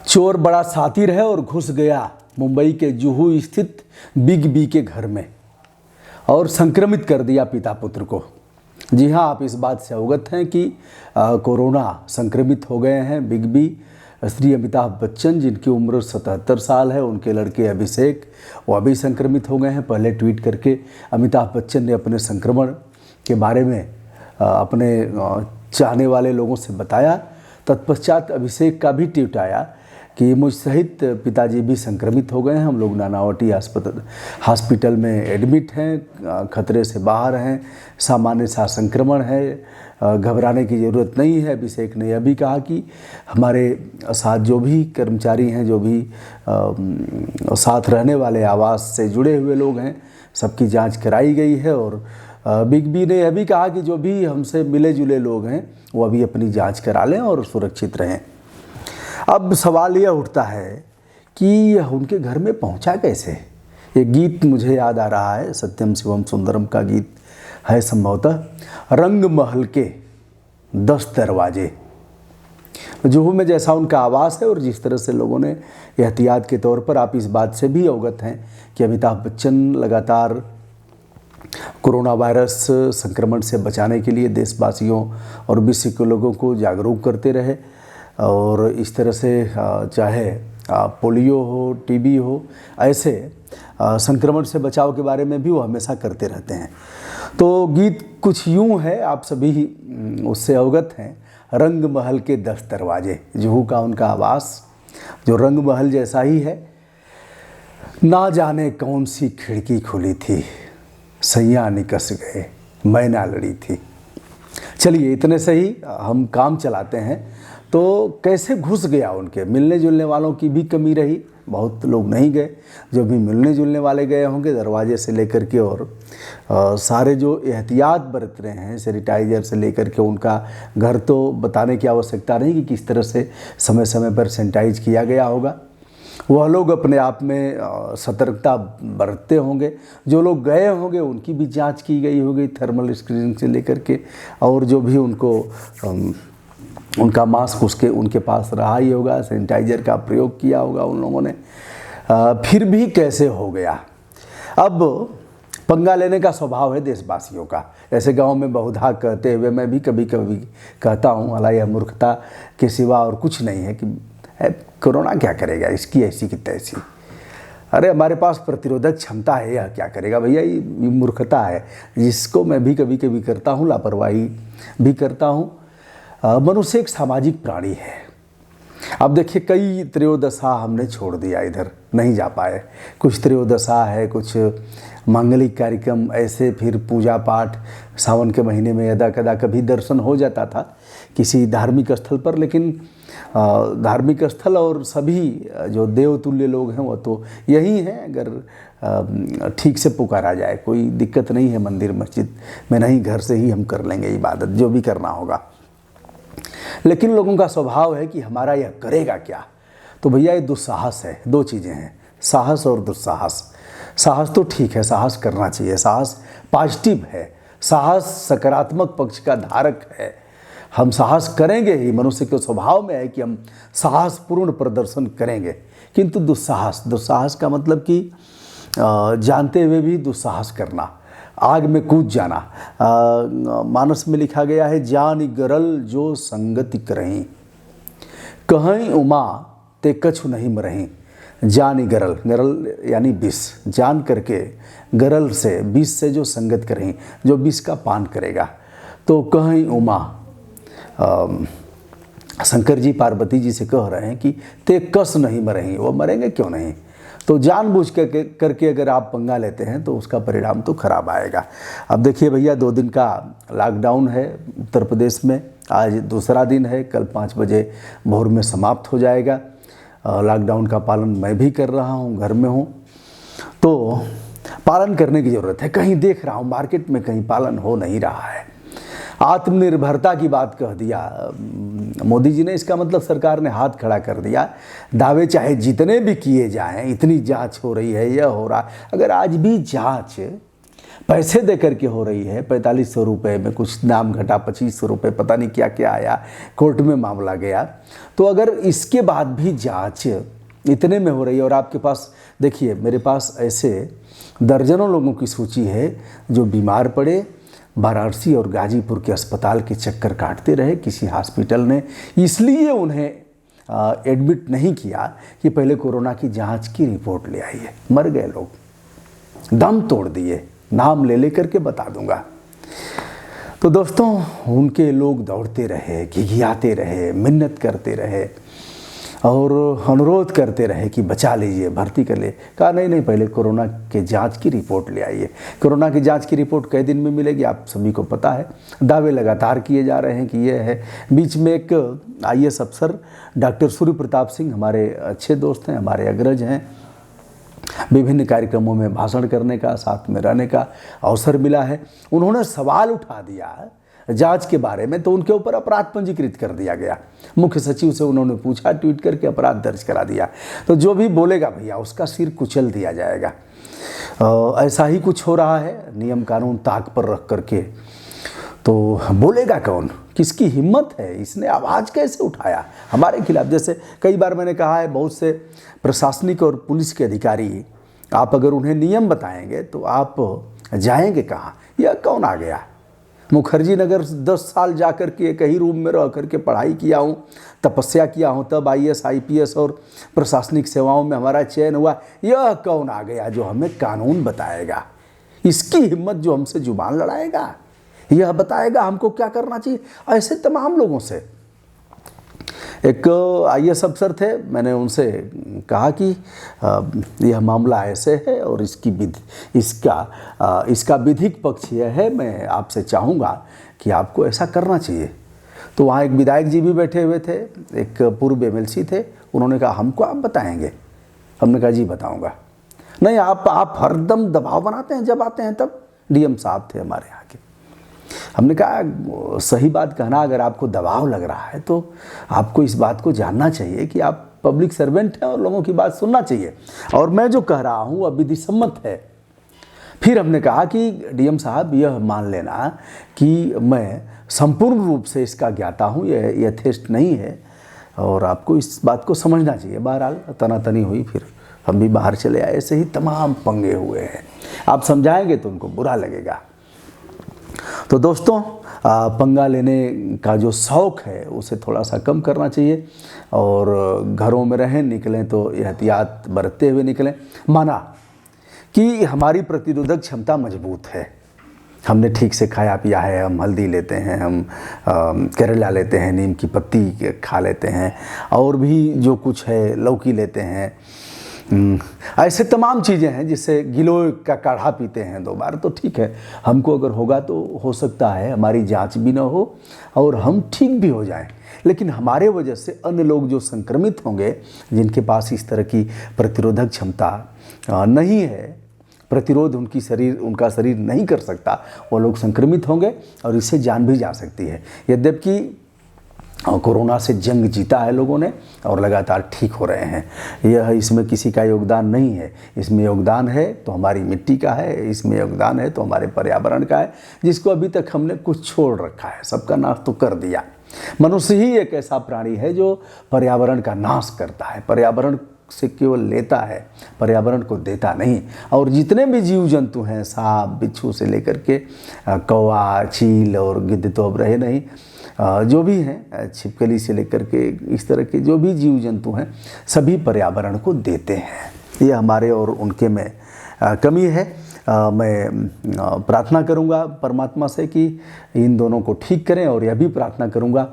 चोर बड़ा शातिर है और घुस गया मुंबई के जुहू स्थित बिग बी के घर में और संक्रमित कर दिया पिता पुत्र को। जी हाँ, आप इस बात से अवगत हैं कि कोरोना संक्रमित हो गए हैं बिग बी श्री अमिताभ बच्चन, जिनकी उम्र 77 साल है। उनके लड़के अभिषेक वो अभी संक्रमित हो गए हैं। पहले ट्वीट करके अमिताभ बच्चन ने अपने संक्रमण के बारे में अपने चाहने वाले लोगों से बताया। तत्पश्चात अभिषेक का भी ट्वीट आया कि मुझ सहित पिताजी भी संक्रमित हो गए हैं, हम लोग नानावटी हॉस्पिटल में एडमिट हैं, खतरे से बाहर हैं, सामान्य सा संक्रमण है, घबराने की ज़रूरत नहीं है। अभिषेक ने यह भी कहा कि हमारे साथ जो भी कर्मचारी हैं, जो भी साथ रहने वाले आवास से जुड़े हुए लोग हैं, सबकी जांच कराई गई है। और बिग बी ने यह भी कहा कि जो भी हमसे मिले जुले लोग हैं वो अभी अपनी जांच करा लें और सुरक्षित रहें। अब सवाल यह उठता है कि यह उनके घर में पहुंचा कैसे। ये गीत मुझे याद आ रहा है, सत्यम शिवम सुंदरम का गीत है संभवतः, रंग महल के 10 दरवाजे। जुहू में जैसा उनका आवास है और जिस तरह से लोगों ने एहतियात के तौर पर, आप इस बात से भी अवगत हैं कि अमिताभ बच्चन लगातार कोरोना वायरस संक्रमण से बचाने के लिए देशवासियों और विश्व के लोगों को जागरूक करते रहे। और इस तरह से चाहे पोलियो हो, टीबी हो, ऐसे संक्रमण से बचाव के बारे में भी वो हमेशा करते रहते हैं। तो गीत कुछ यूँ है, आप सभी उससे अवगत हैं, रंग महल के 10 दरवाजे। जुहू का उनका आवास जो रंग महल जैसा ही है। ना जाने कौन सी खिड़की खुली थी, सैया निकस गए, मैना लड़ी थी। चलिए, इतने से ही हम काम चलाते हैं। तो कैसे घुस गया, उनके मिलने जुलने वालों की भी कमी रही, बहुत लोग नहीं गए। जो भी मिलने जुलने वाले गए होंगे दरवाजे से लेकर के और सारे जो एहतियात बरत रहे हैं, सैनिटाइजर से लेकर के, उनका घर तो बताने की आवश्यकता नहीं कि किस तरह से समय समय पर सैनिटाइज किया गया होगा। वह लोग अपने आप में सतर्कता बरतते होंगे। जो लोग गए होंगे उनकी भी जांच की गई होगी थर्मल स्क्रीनिंग से लेकर के, और जो भी उनका मास्क उनके पास रहा ही होगा, सैनिटाइजर का प्रयोग किया होगा उन लोगों ने। फिर भी कैसे हो गया। अब पंगा लेने का स्वभाव है देशवासियों का। ऐसे गांव में बहुधा कहते हुए मैं भी कभी कभी कहता हूँ, हालांकि यह मूर्खता के सिवा और कुछ नहीं है, कि कोरोना क्या करेगा, इसकी ऐसी की तैसी, अरे हमारे पास प्रतिरोधक क्षमता है, यह क्या करेगा भैया, ये मूर्खता है, जिसको मैं भी कभी कभी करता हूँ, लापरवाही भी करता हूँ। मनुष्य एक सामाजिक प्राणी है। अब देखिए, कई त्रयोदशा हमने छोड़ दिया, इधर नहीं जा पाए। कुछ त्रयोदशा है, कुछ मांगलिक कार्यक्रम ऐसे, फिर पूजा पाठ सावन के महीने में यदा कदा कभी दर्शन हो जाता था किसी धार्मिक स्थल पर। लेकिन धार्मिक स्थल और सभी जो देवतुल्य लोग हैं वो तो यही हैं। अगर ठीक से पुकारा जाए, कोई दिक्कत नहीं है, मंदिर मस्जिद में नहीं, घर से ही हम कर लेंगे इबादत, जो भी करना होगा। लेकिन लोगों का स्वभाव है कि हमारा यह करेगा क्या। तो भैया ये दुस्साहस है। दो चीज़ें हैं, साहस और दुस्साहस। साहस तो ठीक है, साहस करना चाहिए, साहस पॉजिटिव है, साहस सकारात्मक पक्ष का धारक है। हम साहस करेंगे ही, मनुष्य के स्वभाव में है कि हम साहसपूर्ण प्रदर्शन करेंगे। किंतु दुस्साहस का मतलब कि जानते हुए भी दुस्साहस करना, आग में कूद जाना। मानस में लिखा गया है, जान गरल जो संगति करहीं, कहीं उमा ते कछु नहीं मरहीं। जान गरल, गरल यानी विष, जान करके गरल से, विष से जो संगत करहीं, जो विष का पान करेगा। तो कहीं उमा, शंकर जी पार्वती जी से कह रहे हैं कि ते कस नहीं मरहीं, वो मरेंगे क्यों नहीं। तो जानबूझ करके अगर आप पंगा लेते हैं तो उसका परिणाम तो खराब आएगा। अब देखिए भैया, 2 दिन का लॉकडाउन है उत्तर प्रदेश में। आज दूसरा दिन है, कल 5 बजे भोर में समाप्त हो जाएगा। लॉकडाउन का पालन मैं भी कर रहा हूँ, घर में हूँ, तो पालन करने की ज़रूरत है। कहीं देख रहा हूँ मार्केट में कहीं पालन हो नहीं रहा है। आत्मनिर्भरता की बात कह दिया मोदी जी ने, इसका मतलब सरकार ने हाथ खड़ा कर दिया। दावे चाहे जितने भी किए जाएं, इतनी जांच हो रही है, यह हो रहा, अगर आज भी जांच पैसे दे करके हो रही है। 4500 रुपये में कुछ नाम घटा, 2500 रुपये, पता नहीं क्या क्या आया, कोर्ट में मामला गया। तो अगर इसके बाद भी जांच इतने में हो रही है, और आपके पास देखिए, मेरे पास ऐसे दर्जनों लोगों की सूची है जो बीमार पड़े, वाराणसी और गाजीपुर के अस्पताल के चक्कर काटते रहे, किसी हॉस्पिटल ने इसलिए उन्हें एडमिट नहीं किया कि पहले कोरोना की जांच की रिपोर्ट ले आइए। मर गए लोग, दम तोड़ दिए, नाम ले लेकर के बता दूंगा। तो दोस्तों, उनके लोग दौड़ते रहे, घिघियाते रहे, मिन्नत करते रहे और अनुरोध करते रहे कि बचा लीजिए, भर्ती कर ले। कहा नहीं, पहले कोरोना के जांच की रिपोर्ट ले आइए। कोरोना की जांच की रिपोर्ट कई दिन में मिलेगी, आप सभी को पता है। दावे लगातार किए जा रहे हैं कि ये है। बीच में एक IAS अफसर डॉक्टर सूर्य प्रताप सिंह, हमारे अच्छे दोस्त हैं, हमारे अग्रज हैं, विभिन्न कार्यक्रमों में भाषण करने का, साथ में रहने का अवसर मिला है। उन्होंने सवाल उठा दिया जांच के बारे में, तो उनके ऊपर अपराध पंजीकृत कर दिया गया। मुख्य सचिव से उन्होंने पूछा, ट्वीट करके अपराध दर्ज करा दिया। तो जो भी बोलेगा भैया, उसका सिर कुचल दिया जाएगा। ऐसा ही कुछ हो रहा है, नियम कानून ताक पर रख करके। तो बोलेगा कौन? किसकी हिम्मत है? इसने आवाज़ कैसे उठाया हमारे खिलाफ? जैसे कई बार मैंने कहा है, बहुत से प्रशासनिक और पुलिस के अधिकारी, आप अगर उन्हें नियम बताएंगे तो आप जाएंगे कहाँ? यह कौन आ गया? मुखर्जी नगर 10 साल जा कर के एक ही रूम में रह करके पढ़ाई किया हूँ, तपस्या किया हूँ, तब IAS IPS और प्रशासनिक सेवाओं में हमारा चयन हुआ। यह कौन आ गया जो हमें कानून बताएगा? इसकी हिम्मत जो हमसे जुबान लड़ाएगा, यह बताएगा हमको क्या करना चाहिए? ऐसे तमाम लोगों से। एक IAS अफसर थे, मैंने उनसे कहा कि यह मामला ऐसे है और इसका विधिक पक्ष यह है, मैं आपसे चाहूँगा कि आपको ऐसा करना चाहिए। तो वहाँ एक विधायक जी भी बैठे हुए थे, एक पूर्व MLC थे, उन्होंने कहा हमको आप बताएंगे? हमने कहा जी बताऊँगा। नहीं, आप हरदम दबाव बनाते हैं, जब आते हैं तब। DM साहब थे हमारे यहाँ के। हमने कहा सही बात कहना, अगर आपको दबाव लग रहा है तो आपको इस बात को जानना चाहिए कि आप पब्लिक सर्वेंट हैं और लोगों की बात सुनना चाहिए, और मैं जो कह रहा हूँ वह विधि सम्मत है। फिर हमने कहा कि DM साहब, यह मान लेना कि मैं संपूर्ण रूप से इसका ज्ञाता हूँ, यह यथेष्ट नहीं है और आपको इस बात को समझना चाहिए। बहरहाल तनातनी हुई, फिर हम भी बाहर चले आए। ऐसे ही तमाम पंगे हुए हैं। आप समझाएंगे तो उनको बुरा लगेगा। तो दोस्तों, पंगा लेने का जो शौक़ है उसे थोड़ा सा कम करना चाहिए, और घरों में रहें, निकलें तो एहतियात बरतते हुए निकलें। माना कि हमारी प्रतिरोधक क्षमता मजबूत है, हमने ठीक से खाया पिया है, हम हल्दी लेते हैं, हम करेला लेते हैं, नीम की पत्ती खा लेते हैं, और भी जो कुछ है, लौकी लेते हैं, ऐसे तमाम चीज़ें हैं जिससे गिलोय का काढ़ा पीते हैं 2 बार, तो ठीक है। हमको अगर होगा तो हो सकता है हमारी जांच भी ना हो और हम ठीक भी हो जाएं, लेकिन हमारे वजह से अन्य लोग जो संक्रमित होंगे, जिनके पास इस तरह की प्रतिरोधक क्षमता नहीं है, प्रतिरोध उनका शरीर नहीं कर सकता, वो लोग संक्रमित होंगे और इससे जान भी जा सकती है। यद्यपि कोरोना से जंग जीता है लोगों ने और लगातार ठीक हो रहे हैं। यह इसमें किसी का योगदान नहीं है, इसमें योगदान है तो हमारी मिट्टी का है, इसमें योगदान है तो हमारे पर्यावरण का है, जिसको अभी तक हमने कुछ छोड़ रखा है, सबका नाश तो कर दिया। मनुष्य ही एक ऐसा प्राणी है जो पर्यावरण का नाश करता है, पर्यावरण से केवल लेता है, पर्यावरण को देता नहीं। और जितने भी जीव जंतु हैं, सांप बिच्छू से लेकर के कौवा, चील और गिद्ध तो अब रहे नहीं, जो भी हैं, छिपकली से लेकर के इस तरह के जो भी जीव जंतु हैं, सभी पर्यावरण को देते हैं। ये हमारे और उनके में कमी है। मैं प्रार्थना करूंगा परमात्मा से कि इन दोनों को ठीक करें, और यह भी प्रार्थना करूंगा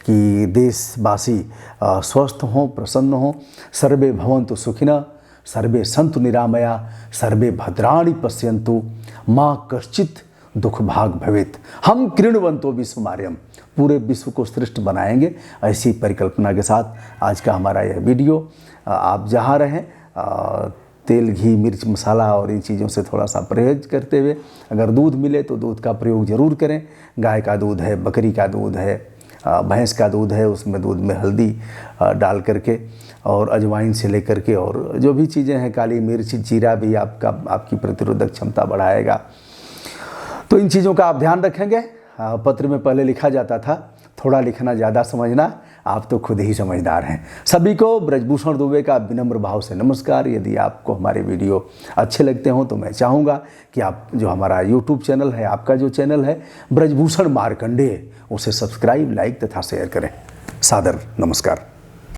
कि देशवासी स्वस्थ हों, प्रसन्न हों। सर्वे भवन्तु सुखिनः, सर्वे सन्तु निरामया, सर्वे भद्राणि पश्यन्तु, माँ कश्चित् दुख भाग भवेत्। हम कृण्वन्तो विश्वमार्यम, पूरे विश्व को श्रेष्ठ बनाएंगे। ऐसी परिकल्पना के साथ आज का हमारा यह वीडियो। आप जहाँ रहें तेल, घी, मिर्च, मसाला और इन चीज़ों से थोड़ा सा परहेज करते हुए, अगर दूध मिले तो दूध का प्रयोग ज़रूर करें। गाय का दूध है, बकरी का दूध है, भैंस का दूध है, उसमें दूध में हल्दी डाल करके और अजवाइन से लेकर के और जो भी चीज़ें हैं, काली मिर्च, जीरा भी आपकी प्रतिरोधक क्षमता बढ़ाएगा। तो इन चीज़ों का आप ध्यान रखेंगे। पत्र में पहले लिखा जाता था, थोड़ा लिखना ज़्यादा समझना, आप तो खुद ही समझदार हैं। सभी को ब्रजभूषण दुबे का विनम्र भाव से नमस्कार। यदि आपको हमारे वीडियो अच्छे लगते हों तो मैं चाहूँगा कि आप जो हमारा यूट्यूब चैनल है, आपका जो चैनल है ब्रजभूषण मार्कंडेय, उसे सब्सक्राइब, लाइक तथा शेयर करें। सादर नमस्कार।